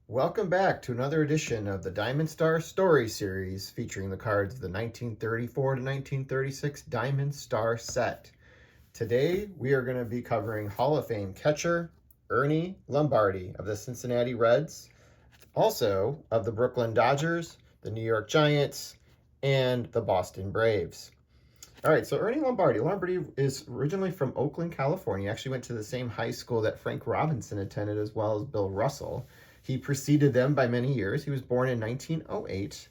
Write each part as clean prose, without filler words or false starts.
Welcome back to another edition of the Diamond Star Story Series featuring the cards of the 1934 to 1936 Diamond Star set. Today we are going to be covering Hall of Fame catcher Ernie Lombardi of the Cincinnati Reds, also of the Brooklyn Dodgers, the New York Giants, and the Boston Braves. All right, so Ernie Lombardi. Lombardi is originally from Oakland, California. He actually went to the same high school that Frank Robinson attended, as well as Bill Russell. He preceded them by many years. He was born in 1908,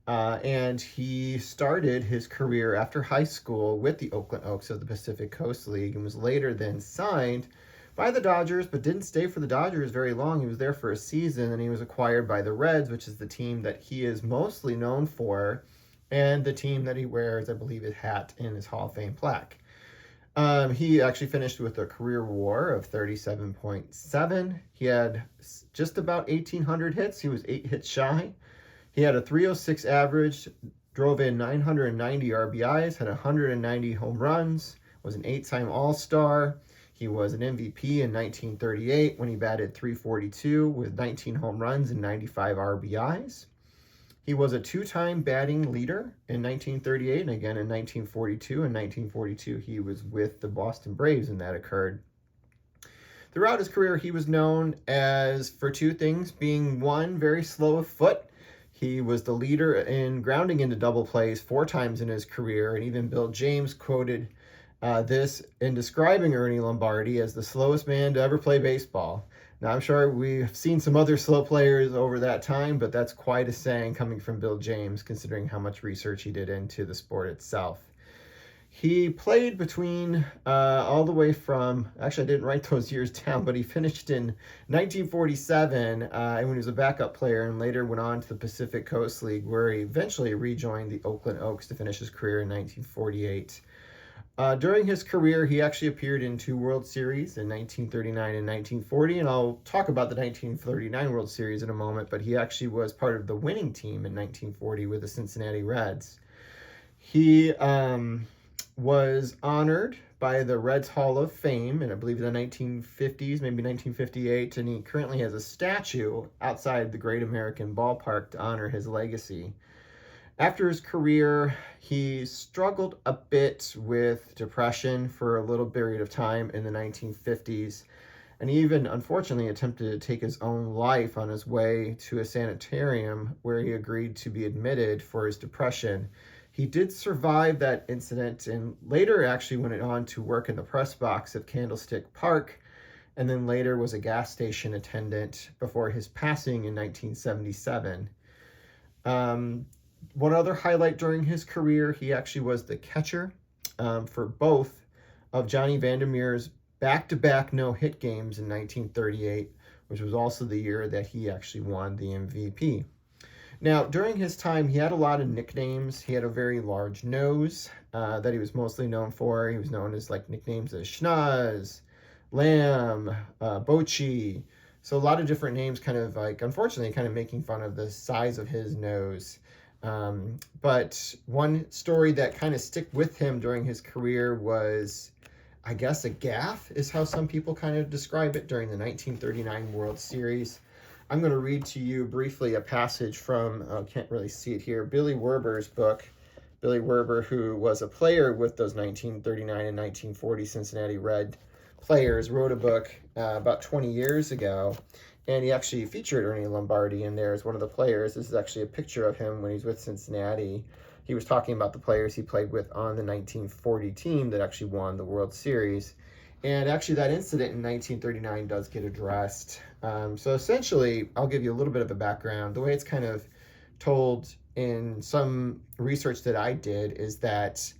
and he started his career after high school with the Oakland Oaks of the Pacific Coast League and was later then signed by the Dodgers, but didn't stay for the Dodgers very long. He was there for a season, and he was acquired by the Reds, which is the team that he is mostly known for, and the team that he wears, I believe, his hat in his Hall of Fame plaque. He actually finished with a career WAR of 37.7. He had just about 1,800 hits. He was 8 hits shy. He had a 306 average, drove in 990 RBIs, had 190 home runs, was an 8-time All-Star. He was an MVP in 1938 when he batted .342 with 19 home runs and 95 RBIs. He was a 2-time batting leader in 1938 and again in 1942. In 1942, he was with the Boston Braves, and that occurred. Throughout his career, he was known as for two things, being one, very slow of foot. He was the leader in grounding into double plays 4 times in his career, and even Bill James quoted this in describing Ernie Lombardi as the slowest man to ever play baseball. Now, I'm sure we've seen some other slow players over that time, but that's quite a saying coming from Bill James, considering how much research he did into the sport itself. He played between all the way from, actually I didn't write those years down, but he finished in 1947 and when he was a backup player, and later went on to the Pacific Coast League, where he eventually rejoined the Oakland Oaks to finish his career in 1948. During his career, he actually appeared in 2 World Series in 1939 and 1940, and I'll talk about the 1939 World Series in a moment, but he actually was part of the winning team in 1940 with the Cincinnati Reds. He was honored by the Reds Hall of Fame in, I believe, the 1950s, maybe 1958, and he currently has a statue outside the Great American Ballpark to honor his legacy. After his career, he struggled a bit with depression for a little period of time in the 1950s, and he even, unfortunately, attempted to take his own life on his way to a sanitarium where he agreed to be admitted for his depression. He did survive that incident and later actually went on to work in the press box at Candlestick Park, and then later was a gas station attendant before his passing in 1977. One other highlight during his career, he actually was the catcher for both of Johnny Vandermeer's back-to-back no-hit games in 1938, which was also the year that he actually won the MVP. Now, during his time, he had a lot of nicknames. He had a very large nose that he was mostly known for. He was known as nicknames as Schnoz, Lamb, Bochy. So a lot of different names unfortunately, kind of making fun of the size of his nose. But one story that kind of stick with him during his career was, I guess, a gaffe is how some people kind of describe it during the 1939 World Series. I'm going to read to you briefly a passage from, can't really see it here, Billy Werber's book. Billy Werber, who was a player with those 1939 and 1940 Cincinnati Red players, wrote a book about 20 years ago. And he actually featured Ernie Lombardi in there as one of the players. This is actually a picture of him when he's with Cincinnati. He was talking about the players he played with on the 1940 team that actually won the World Series. And actually that incident in 1939 does get addressed. So essentially, I'll give you a little bit of a background. The way it's kind of told in some research that I did is that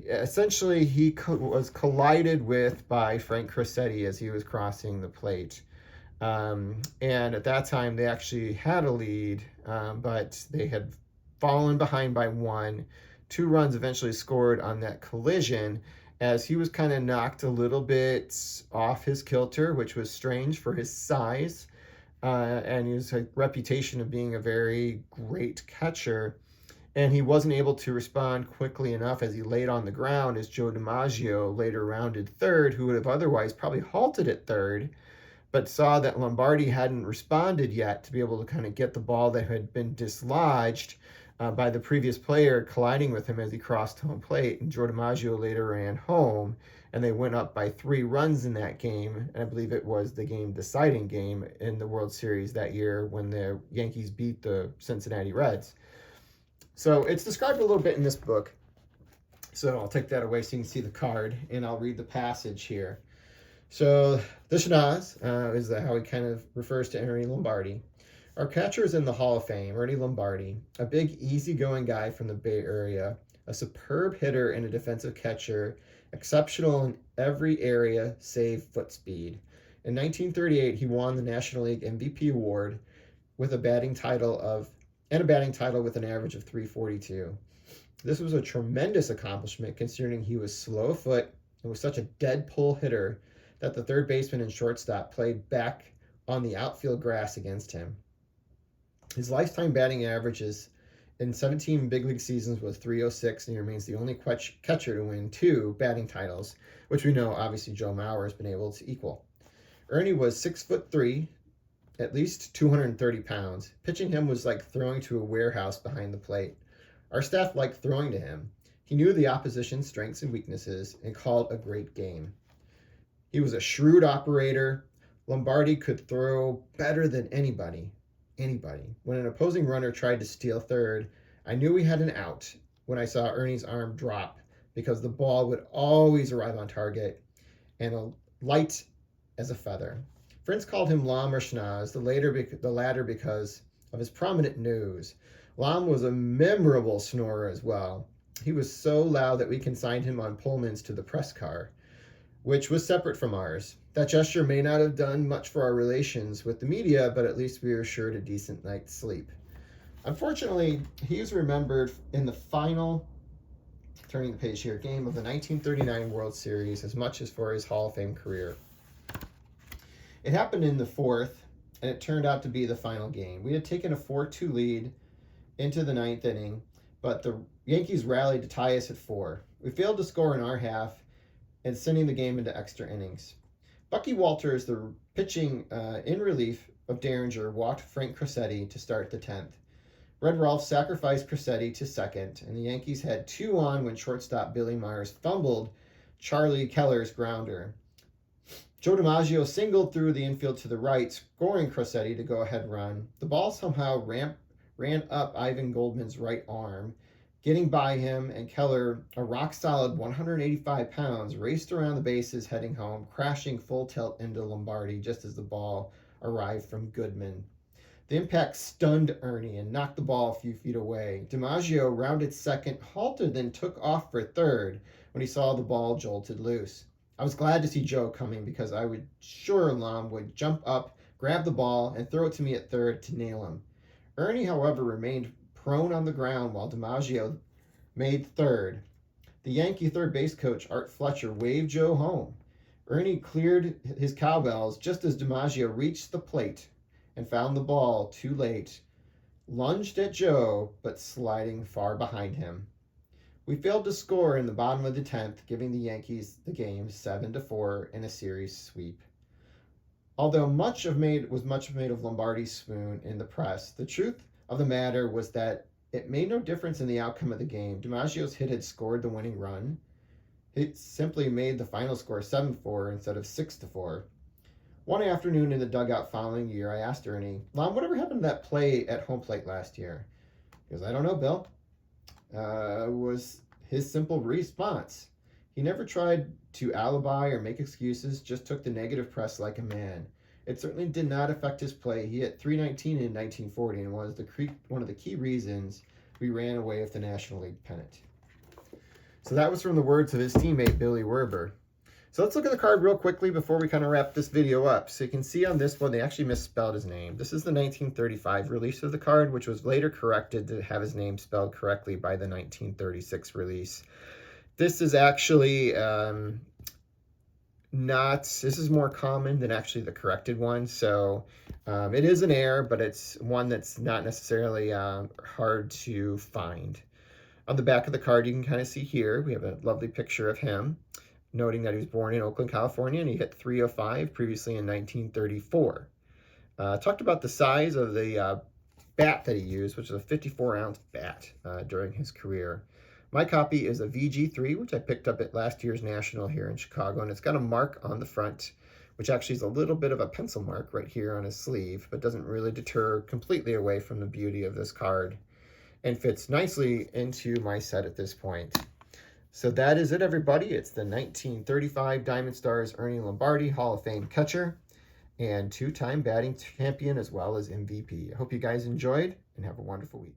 essentially he was collided with by Frank Crosetti as he was crossing the plate. And at that time, they actually had a lead, but they had fallen behind by 1. 2 runs eventually scored on that collision as he was kind of knocked a little bit off his kilter, which was strange for his size and his reputation of being a very great catcher. And he wasn't able to respond quickly enough as he laid on the ground as Joe DiMaggio later rounded third, who would have otherwise probably halted at third. but saw that Lombardi hadn't responded yet to be able to kind of get the ball that had been dislodged by the previous player colliding with him as he crossed home plate. And Joe DiMaggio later ran home, and they went up by 3 runs in that game. And I believe it was the deciding game in the World Series that year when the Yankees beat the Cincinnati Reds. So it's described a little bit in this book. So I'll take that away so you can see the card, and I'll read the passage here. So the Schnoz is how he kind of refers to Ernie Lombardi. Our catcher is in the Hall of Fame, Ernie Lombardi, a big, easygoing guy from the Bay Area, a superb hitter and a defensive catcher, exceptional in every area save foot speed. In 1938, he won the National League MVP award with a batting title with an average of .342. This was a tremendous accomplishment considering he was slow of foot and was such a dead pull hitter that the third baseman and shortstop played back on the outfield grass against him. His lifetime batting averages in 17 big league seasons was .306, and he remains the only catcher to win 2 batting titles, which we know obviously Joe Mauer has been able to equal. Ernie was 6'3", at least 230 pounds. Pitching him was like throwing to a warehouse behind the plate. Our staff liked throwing to him. He knew the opposition's strengths and weaknesses and called a great game. He was a shrewd operator. Lombardi could throw better than anybody. When an opposing runner tried to steal third, I knew we had an out when I saw Ernie's arm drop because the ball would always arrive on target and light as a feather. Friends called him Lom or Schnoz, the latter because of his prominent nose. Lom was a memorable snorer as well. He was so loud that we consigned him on Pullmans to the press car, which was separate from ours. That gesture may not have done much for our relations with the media, but at least we were assured a decent night's sleep. Unfortunately, he is remembered in the final, turning the page here, game of the 1939 World Series as much as for his Hall of Fame career. It happened in the 4th, and it turned out to be the final game. We had taken a 4-2 lead into the 9th inning, but the Yankees rallied to tie us at 4. We failed to score in our half, and sending the game into extra innings. Bucky Walters, the pitching in relief of Derringer, walked Frank Crosetti to start the 10th. Red Rolfe sacrificed Crosetti to second, and the Yankees had 2 on when shortstop Billy Myers fumbled Charlie Keller's grounder. Joe DiMaggio singled through the infield to the right, scoring Crosetti to go-ahead run. The ball somehow ran up Ivan Goldman's right arm, getting by him, and Keller, a rock-solid 185 pounds, raced around the bases heading home, crashing full tilt into Lombardi just as the ball arrived from Goodman. The impact stunned Ernie and knocked the ball a few feet away. DiMaggio rounded second, halted, then took off for third when he saw the ball jolted loose. I was glad to see Joe coming because I was sure Lom would jump up, grab the ball, and throw it to me at third to nail him. Ernie, however, remained prone on the ground while DiMaggio made third. The Yankee third base coach, Art Fletcher, waved Joe home. Ernie cleared his cowbells just as DiMaggio reached the plate and found the ball too late, lunged at Joe, but sliding far behind him. We failed to score in the bottom of the 10th, giving the Yankees the game 7-4 in a series sweep. Although much made of Lombardi's swoon in the press, the truth of the matter was that it made no difference in the outcome of the game. DiMaggio's hit had scored the winning run. It simply made the final score 7-4 instead of 6-4. One afternoon in the dugout following year, I asked Ernie, Lom, whatever happened to that play at home plate last year? He goes, I don't know, Bill. Was his simple response. He never tried to alibi or make excuses, just took the negative press like a man. It certainly did not affect his play. He hit .319 in 1940 and was one of the key reasons we ran away with the National League pennant. So that was from the words of his teammate, Billy Werber. So let's look at the card real quickly before we kind of wrap this video up. So you can see on this one, they actually misspelled his name. This is the 1935 release of the card, which was later corrected to have his name spelled correctly by the 1936 release. This is actually this is more common than actually the corrected one. So it is an error, but it's one that's not necessarily hard to find. On the back of the card, you can kind of see here, we have a lovely picture of him. noting that he was born in Oakland, California, and he hit .305 previously in 1934. Talked about the size of the bat that he used, which is a 54-ounce bat during his career. My copy is a VG3, which I picked up at last year's National here in Chicago, and it's got a mark on the front, which actually is a little bit of a pencil mark right here on his sleeve, but doesn't really deter completely away from the beauty of this card, and fits nicely into my set at this point. So that is it, everybody. It's the 1935 Diamond Stars Ernie Lombardi Hall of Fame catcher and two-time batting champion as well as MVP. I hope you guys enjoyed and have a wonderful week.